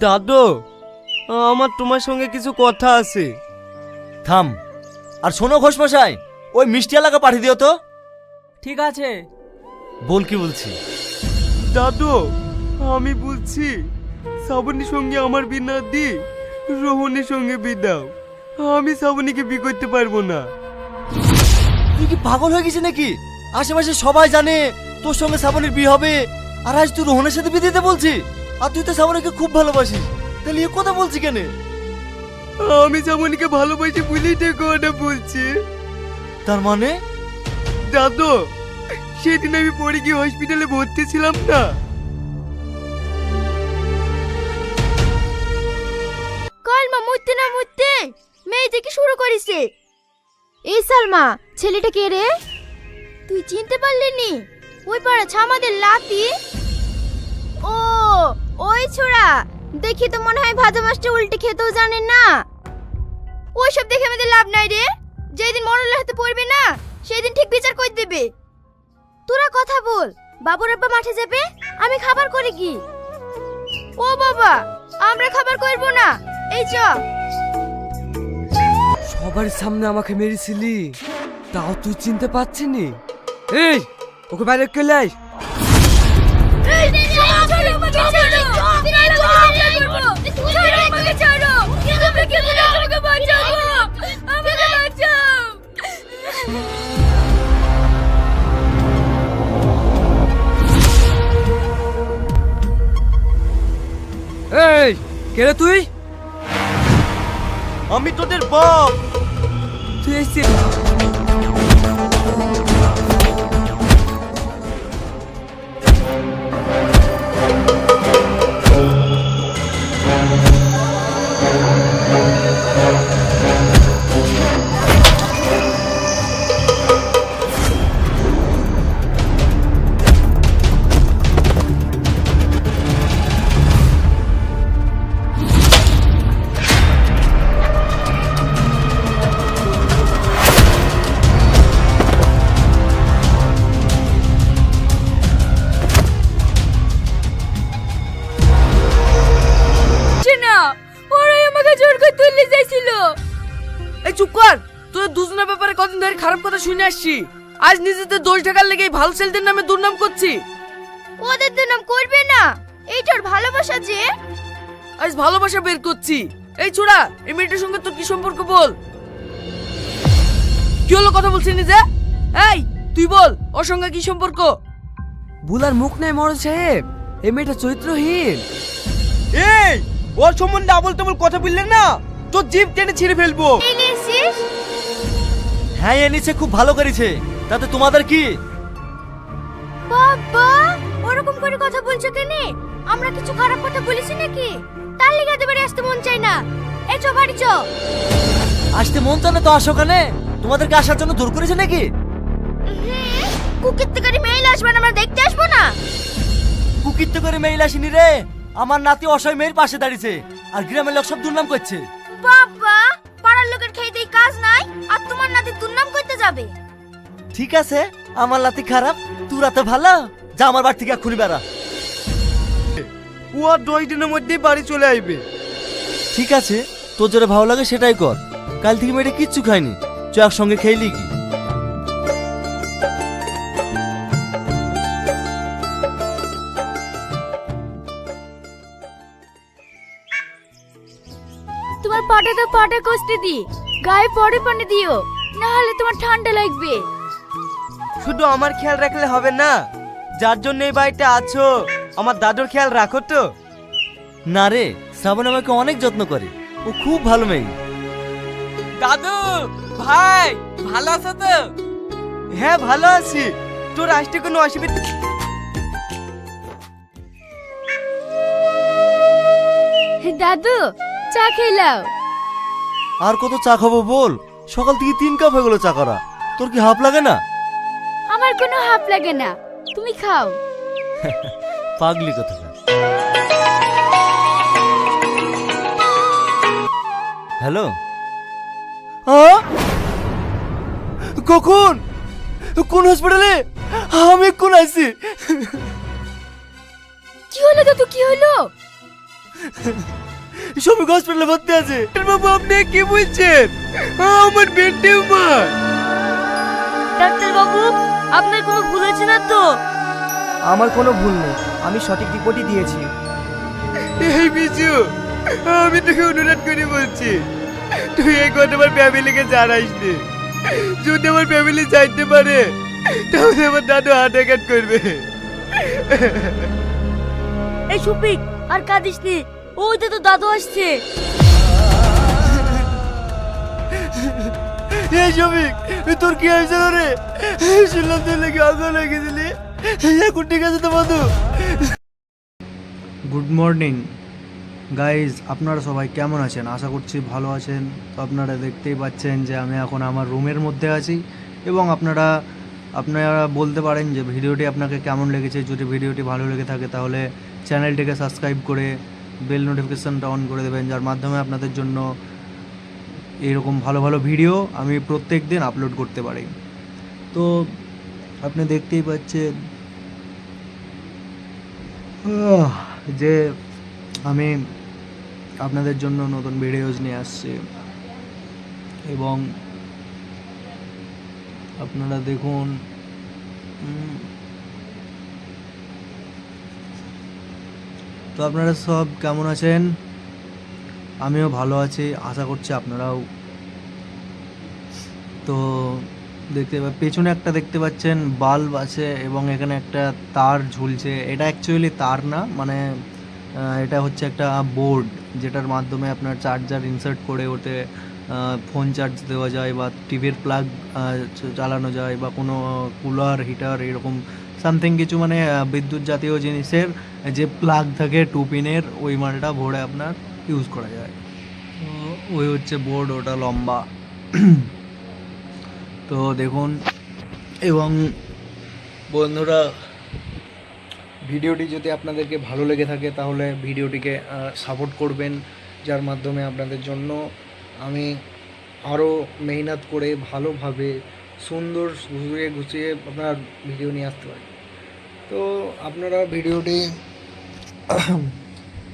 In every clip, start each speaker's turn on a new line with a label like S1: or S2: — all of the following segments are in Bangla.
S1: দাদু, আমার তোমার সঙ্গে কিছু কথা আছে।
S2: থাম। আর শোনো ঘোষমশাই, ওই মিষ্টি এলাকা পাঠিয়ে দিও তো।
S3: ঠিক আছে।
S2: বল কি বলছি।
S1: দাদু, আমি বলছি শ্রাবণীর সঙ্গে আমার বিয়ে না দি রোহনের সঙ্গে বিয়ে দাও। আমি শ্রাবণীকে বিয়ে করতে পারবো না।
S2: তুই কি পাগল হয়ে গেছিস নাকি? আশেপাশে সবাই জানে তোর সঙ্গে শ্রাবণীর বিয়ে হবে, আর আজ তুই রোহনের সাথে বিয়ে দিতে বলছি। আর তুই তো শ্রাবণীকে খুব ভালোবাসিস, তাহলে এ কথা বলছি কেন?
S1: আমি শ্রাবণীকে ভালোবাসি বলেই তো কথা বলছি।
S2: তার মানে?
S1: দাদু, সেদিন আমি পড়ে গিয়ে হসপিটালে ভর্তি ছিলাম না।
S4: কালমা মুততে না মুততে মেয়ে থেকে শুরু করেছে। এই সালমা, ছেলেটা কে রে? তুই চিনতে পারলি নি? ওই পাড়া ছামাদের লাতি। ও, ওই ছোড়া। দেখি তো মনে হয় ভাজা মাছটা উল্টে খেতেও জানেন না। ওইসব দেখে আমাদের লাভ নাই রে। যেদিন মরলের হাতে পড়বে না, সেই দিন ঠিক বিচার করে দেবে। তোরা কথা বল। বাবুর আব্বা মাঠে যাবে, আমি খাবার করে কি? ও বাবা, আমরা খাবার করব না। এই চ।
S3: সবার সামনে আমাকে মেরেছিলি, তাও তুই চিনতে পারছিনি? এই, ওকে বাইরে কেলে আয়। এই, কে রে তুই?
S1: আমি তোদের বাপ।
S3: তুই এসেছিস? এই চুপ কর। তোদের দুজনের ব্যাপারে কদিন ধরে খারাপ কথা শুনে আসছি। আজ নিজেদের দোষ ঢাকার লেগে ভালো ছেলেদের নামে দুর্নাম করছি।
S4: ওদের তো নাম করবে না। এইটার ভালোবাসা যে।
S3: আজ ভালোবাসা বের করছি। এই ছোড়া, এই মেয়েটার সঙ্গে তোর কি সম্পর্ক বল? কি হলো কথা বলছিস নিজে? এই, তুই বল, ওর সঙ্গে কি সম্পর্ক? বুলার মুখ নাই মরদ সাহেব, এই মেয়েটা চরিত্রহীন।
S1: এই, ওর সম্বন্ধে আবল তাবল কথা বললে না, তোর জিভ টেনে ছিঁড়ে ফেলবো।
S4: এনেছিস?
S2: হ্যাঁ, এনেছে, খুব ভালো করেছে। তাতে তোমাদের কি?
S4: বাবা, ওরকম করে কথা বলছো কেন? আমরা কিছু খারাপ কথা বলেছি নাকি? তার লিগে এবারে আসতে মন চাই না। এই চো, বাড়ি চো।
S2: আসতে মন চায় না তো আসো কেন? তোমাদেরকে আসার জন্য জোর করেছে নাকি?
S4: কুকিত্তকারী মেইল আসবে না, আমরা দেখতে আসবো না?
S2: কুকিত্ত করে মেইল আসেনি রে। আমার নাতি অসহায় মেয়ের পাশে দাঁড়িয়েছে, আর গ্রামের লোক সব দুর্নাম করছে।
S4: বাবা, পাড়ার লোকের খেয়েতেই কাজ নাই, আর তোমার নাতি দুর্নাম করতে যাবে?
S2: ঠিক আছে, আমার নাতি খারাপ, তোরা তো ভালো। যা আমার বাড়ি থেকে এক্ষুনি বেড়া।
S1: ও আর 10 দিনের মধ্যেই বাড়ি চলে আসবে।
S2: ঠিক আছে, তোর যেটা ভালো লাগে সেটাই কর। কাল থেকে মেয়েটা কিচ্ছু খায়নি, চ একসঙ্গে খেয়েলি কি?
S4: তোমার পাটা তো পাটা কষ্টে দি, গায়ে পরে পানি দিও, না হলে তোমার ঠান্ডা লাগবে।
S1: শুধু আমার খেয়াল রাখলে হবে না, যার জন্য এই বাড়িতে আছো আমার দাদুর খেয়াল রাখো তো।
S2: না রে, শ্রাবণ আমাকে অনেক যত্ন করে, ও খুব ভালো মেয়ে।
S3: দাদু ভাই, ভালো আছো তো?
S1: হ্যাঁ, ভালো আছি। তোর আসতে কোনো অসুবিধা?
S4: দাদু, চা খেলাও।
S2: আর কত চা খাবো বল? সকাল থেকে 3 কাপ হয়ে গেল চা করা। তোর কি হাফ লাগে না?
S4: আমার কোনো হাফ লাগে না, তুমি খাও।
S2: পাগলি কথা। হ্যালো,
S1: কখন? কোন হসপিটালে? আমি কোন আইছি?
S4: কি হলো দাদু, কি হলো?
S2: শফিক হসপিটালে ভর্তি আছে।
S1: বাবু আপনি কি বলছেন? আমার ব্রেন টিউমার।
S3: ডাক্তার বাবু, আপনার কোনো ভুল হয়েছে না তো?
S5: আমার কোনো ভুল নেই, আমি সঠিক রিপোর্টই দিয়েছি।
S1: এই বিজু, আমি তোকে অনুরোধ করে বলছি, তুই এই কথা আমার ফ্যামিলিকে জানাইস নি। যদি আমার ফ্যামিলি চাইতে পারে তাহলে আমার দাদু হার্ট অ্যাটাক করবে।
S3: এই শফিক, আর কাঁদিস নি, ওই তো দাদু আসছে।
S2: এই শফিক, তোর কি হয়েছে রে? শুনলাম তুই লেগে আগুন লেগেছিলি, এখন ঠিক আছে তো বন্ধু?
S6: গুড মর্নিং গাইজ, আপনারা সবাই কেমন আছেন? আশা করছি ভালো আছেন। তো আপনারা দেখতেই পাচ্ছেন যে আমি এখন আমার রুমের মধ্যে আছি এবং আপনারা বলতে পারেন যে ভিডিওটি আপনাকে কেমন লেগেছে। যদি ভিডিওটি ভালো লেগে থাকে তাহলে চ্যানেলটিকে সাবস্ক্রাইব করে বেল নোটিফিকেশানটা অন করে দেবেন, যার মাধ্যমে আপনাদের জন্য এইরকম ভালো ভালো ভিডিও আমি প্রত্যেক দিন আপলোড করতে পারি। তো আপনি দেখতেই পাচ্ছেন যে আমি আপনাদের জন্য নতুন ভিডিওস নিয়ে আসছি এবং আপনারা দেখুন। তো আপনারা সব কেমন আছেন? আমিও ভালো আছি, আশা করছি আপনারাও। তো পেছনে একটা দেখতে পাচ্ছেন বাল্ব আছে এবং এখানে একটা তার ঝুলছে। এটা অ্যাকচুয়ালি তার না, মানে এটা হচ্ছে একটা বোর্ড যেটার মাধ্যমে আপনার চার্জার ইনসার্ট করে ওতে ফোন চার্জ দেওয়া যায় বা টিভির প্লাগ চালানো যায় বা কোনো কুলার হিটার এরকম সামথিং কিছু, মানে বিদ্যুৎ জাতীয় জিনিসের যে প্লাগ থাকে 2 পিনের, ওই মালটা ভরে আপনার ইউজ করা যায়। তো ওই হচ্ছে বোর্ড, ওটা লম্বা। তো দেখুন, এবং বন্ধুরা ভিডিওটি যদি আপনাদেরকে ভালো লেগে থাকে তাহলে ভিডিওটিকে সাপোর্ট করবেন, যার মাধ্যমে আপনাদের জন্য আমি আরও মেহনত করে ভালোভাবে সুন্দর গুছিয়ে আপনার ভিডিও নিয়ে আসতে পারি। তো আপনারা ভিডিওটি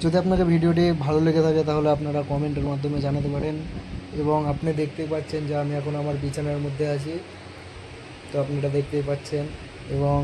S6: যদি আপনাকে ভিডিওটি ভালো লেগে থাকে তাহলে আপনারা কমেন্টের মাধ্যমে জানাতে পারেন। এবং আপনি দেখতেই পাচ্ছেন যে আমি এখন আমার বিছানার মধ্যে আছি, তো আপনারা দেখতেই পাচ্ছেন এবং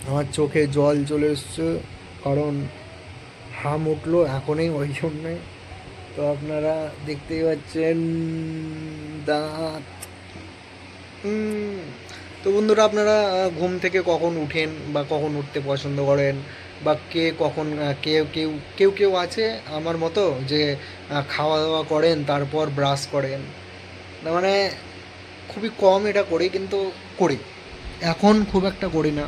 S6: আমার চোখে জল চলে এসছে কারণ হাম উঠলো এখনই, ওই জন্যে। তো আপনারা দেখতেই পাচ্ছেন দাঁত। তো বন্ধুরা, আপনারা ঘুম থেকে কখন উঠেন বা কখন উঠতে পছন্দ করেন বা কে কখন কেউ আছে আমার মতো যে খাওয়া দাওয়া করেন তারপর ব্রাশ করেন না, মানে খুবই কম এটা করি, কিন্তু করি, এখন খুব একটা করি না।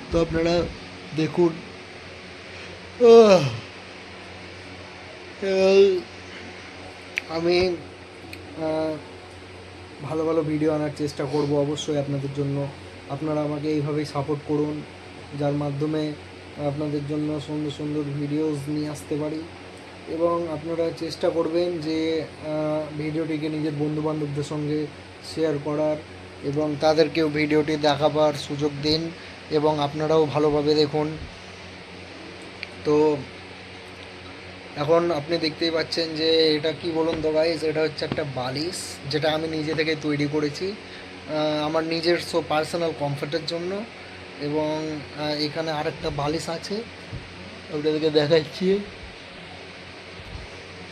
S6: তো আপনারা দেখুন, আমি ভালো ভালো ভিডিও আনার চেষ্টা করব অবশ্যই আপনাদের জন্য। আপনারা আমাকে এইভাবেই সাপোর্ট করুন, যার মাধ্যমে আপনাদের জন্য সুন্দর সুন্দর ভিডিওস নিয়ে আসতে পারি। এবং আপনারা চেষ্টা করবেন যে ভিডিওটিকে নিজের বন্ধুবান্ধবদের সঙ্গে শেয়ার করার এবং তাদেরকেও ভিডিওটি দেখাবার সুযোগ দিন এবং আপনারাও ভালোভাবে দেখুন। তো এখন আপনি দেখতেই পাচ্ছেন যে এটা কি বলুন তো গাইস, এটা হচ্ছে একটা বালিশ যেটা আমি নিজে থেকে তৈরি করেছি আমার নিজের পার্সোনাল কমফর্টের জন্য। এবং এখানে আরেকটা বালিশ আছে, ওটাকে দেখাচ্ছি।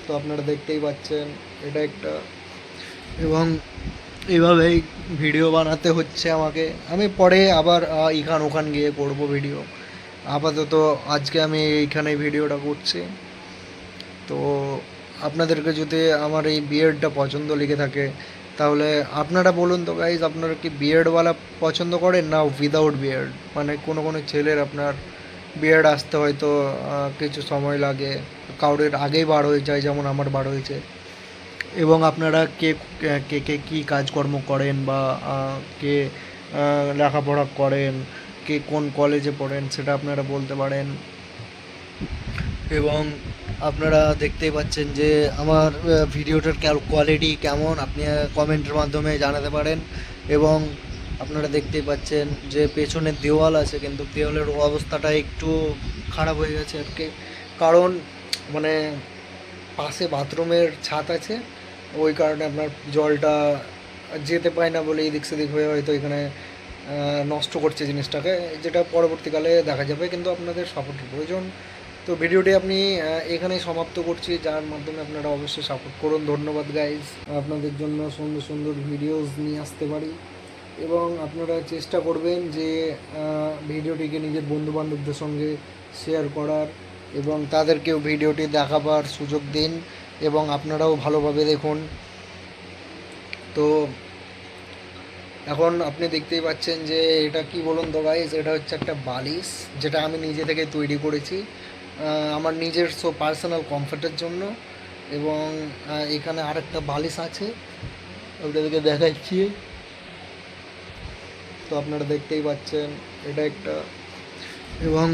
S6: তো আপনারা দেখতেই পাচ্ছেন এটা একটা, এবং এইভাবেই ভিডিও বানাতে হচ্ছে আমাকে। আমি পরে আবার ওখান গিয়ে করব ভিডিও, আপাতত আজকে আমি এইখানে ভিডিওটা করছি। তো আপনাদেরকে যদি আমার এই বিয়ার্ডটা পছন্দ লেগে থাকে তাহলে আপনারা বলুন তো গাইজ, আপনারা কি বিয়ার্ডওয়ালা পছন্দ করেন না উইদাউট বিয়ার্ড? মানে কোনো ছেলের আপনার বিয়ার্ড আসতে হয়তো কিছু সময় লাগে, কারোর আগেই বার হয়ে যায়, যেমন আমার বার হয়েছে। এবং আপনারা কে কী কাজকর্ম করেন বা কে লেখাপড়া করেন, কে কোন কলেজে পড়েন সেটা আপনারা বলতে পারেন। এবং আপনারা দেখতেই পাচ্ছেন যে আমার ভিডিওটার কোয়ালিটি কেমন, আপনি কমেন্টের মাধ্যমে জানাতে পারেন। এবং আপনারা দেখতেই পাচ্ছেন যে পেছনে দেওয়াল আছে, কিন্তু দেওয়ালের অবস্থাটা একটু খারাপ হয়ে গেছে আর কি, কারণ মানে পাশে বাথরুমের ছাদ আছে, ওই কারণে আপনার জলটা যেতে পায় না বলে এদিক সেদিক হয়ে হয়তো এখানে নষ্ট করছে জিনিসটাকে, যেটা পরবর্তীকালে দেখা যাবে, কিন্তু আপনাদের সাপোর্টের প্রয়োজন। তো ভিডিওটি আপনি এখানেই সমাপ্ত করছি, যার মাধ্যমে আপনারা অবশ্যই সাপোর্ট করুন। ধন্যবাদ গাইজ, আপনাদের জন্য সুন্দর সুন্দর ভিডিওস নিয়ে আসতে পারি, এবং আপনারা চেষ্টা করবেন যে ভিডিওটিকে নিজের বন্ধুবান্ধবদের সঙ্গে শেয়ার করার, এবং তাদেরকেও ভিডিওটি দেখাবার সুযোগ দিন, এবং আপনারাও ভালোভাবে দেখুন। তো এখন আপনি দেখতেই পাচ্ছেন যে এটা কি বলুন তো গাইস, এটা হচ্ছে একটা বালিশ, যেটা আমি নিজে থেকে তৈরি করেছি আমার নিজস্ব পার্সোনাল কমফর্টের জন্য। এবং এখানে আরেকটা বালিশ আছে, ওটাকে দেখাচ্ছি। তো আপনারা দেখতেই পাচ্ছেন এটা একটা, এবং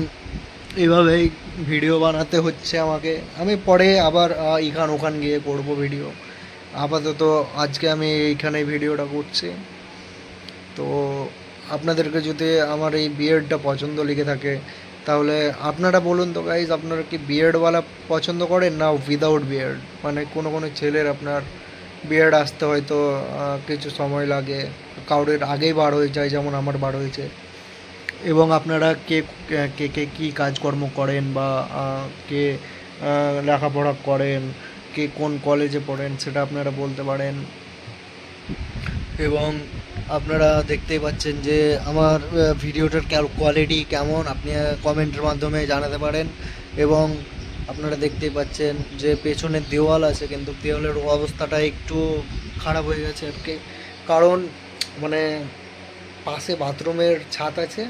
S6: এইভাবেই ভিডিও বানাতে হচ্ছে আমাকে। আমি পরে আবার ওখান গিয়ে করব ভিডিও, আপাতত আজকে আমি এইখানে ভিডিওটা করছি। তো আপনাদেরকে যদি আমার এই বিয়ার্ডটা পছন্দ লেগে থাকে, তাহলে আপনারা বলুন তো গাইজ, আপনারা কি বিয়ার্ডওয়ালা পছন্দ করেন না উইদাউট বিয়ার্ড? মানে কোনো কোনো ছেলের আপনার বিয়ার্ড আসতে হয়তো কিছু সময় লাগে, কারোর আগেই বার হয়ে যায়, যেমন আমার বার হয়েছে। এবং আপনারা কে কে কে কী কাজকর্ম করেন, বা কে লেখাপড়া করেন, কে কোন কলেজে পড়েন, সেটা আপনারা বলতে পারেন। এবং আপনারা দেখতেই পাচ্ছেন যে আমার ভিডিওটার কোয়ালিটি কেমন, আপনি কমেন্টের মাধ্যমে জানাতে পারেন। এবং আপনারা দেখতেই পাচ্ছেন যে পেছনের দেওয়াল আছে, কিন্তু দেওয়ালের অবস্থাটা একটু খারাপ হয়ে গেছে আর কি, কারণ মানে পাশে বাথরুমের ছাদ আছে,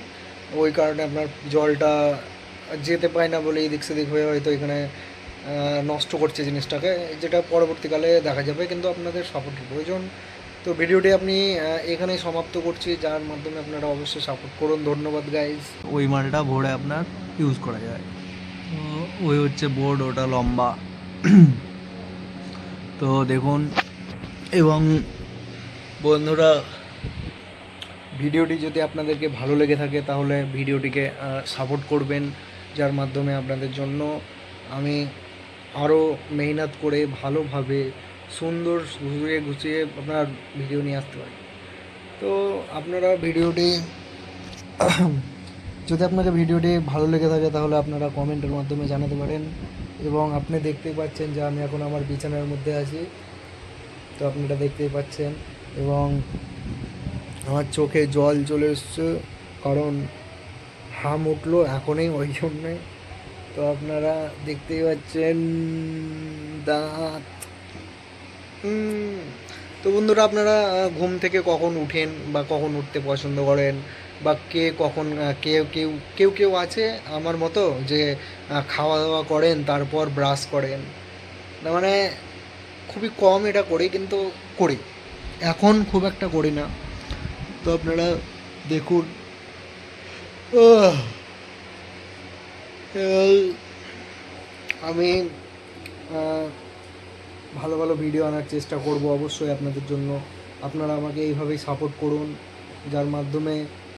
S6: ওই কারণে আপনার জলটা যেতে পায় না বলে এদিক সেদিক হয়ে হয়তো এখানে নষ্ট করছে জিনিসটাকে, যেটা পরবর্তীকালে দেখা যাবে, কিন্তু আপনাদের সাপোর্টের প্রয়োজন। তো ভিডিওটি আপনি এখানেই সমাপ্ত করছি, যার মাধ্যমে আপনারা অবশ্যই সাপোর্ট করুন। ধন্যবাদ গাইজ। ওই মালটা ভরে আপনার ইউজ করা যায়, ওই হচ্ছে বোর্ড, ওটা লম্বা। তো দেখুন, এবং বন্ধুরা ভিডিওটি যদি আপনাদেরকে ভালো লেগে থাকে, তাহলে ভিডিওটিকে সাপোর্ট করবেন, যার মাধ্যমে আপনাদের জন্য আমি আরও মেহনত করে ভালোভাবে সুন্দর গুছিয়ে আপনার ভিডিও নিয়ে আসতে পারি। তো আপনারা ভিডিওটি যদি আপনাকে ভিডিওটি ভালো লেগে থাকে, তাহলে আপনারা কমেন্টের মাধ্যমে জানাতে পারেন। এবং আপনি দেখতেই পাচ্ছেন যে আমি এখন আমার বিছানার মধ্যে আছি, তো আপনারা দেখতেই পাচ্ছেন, এবং আমার চোখে জল চলে এসছে, কারণ হাম উঠলো এখনই, ওই জন্যে। তো আপনারা দেখতেই পাচ্ছেন দাঁত। তো বন্ধুরা, আপনারা ঘুম থেকে কখন উঠেন বা কখন উঠতে পছন্দ করেন, বা কে কখন কেউ আছে আমার মতো যে খাওয়া দাওয়া করেন তারপর ব্রাশ করেন না, মানে খুবই কম এটা করি, কিন্তু করি, এখন খুব একটা করি না। তো আপনারা দেখুন, আমি ভালো ভালো ভিডিও আনার চেষ্টা করব অবশ্যই আপনাদের জন্য। আপনারা আমাকে এইভাবেই সাপোর্ট করুন, যার মাধ্যমে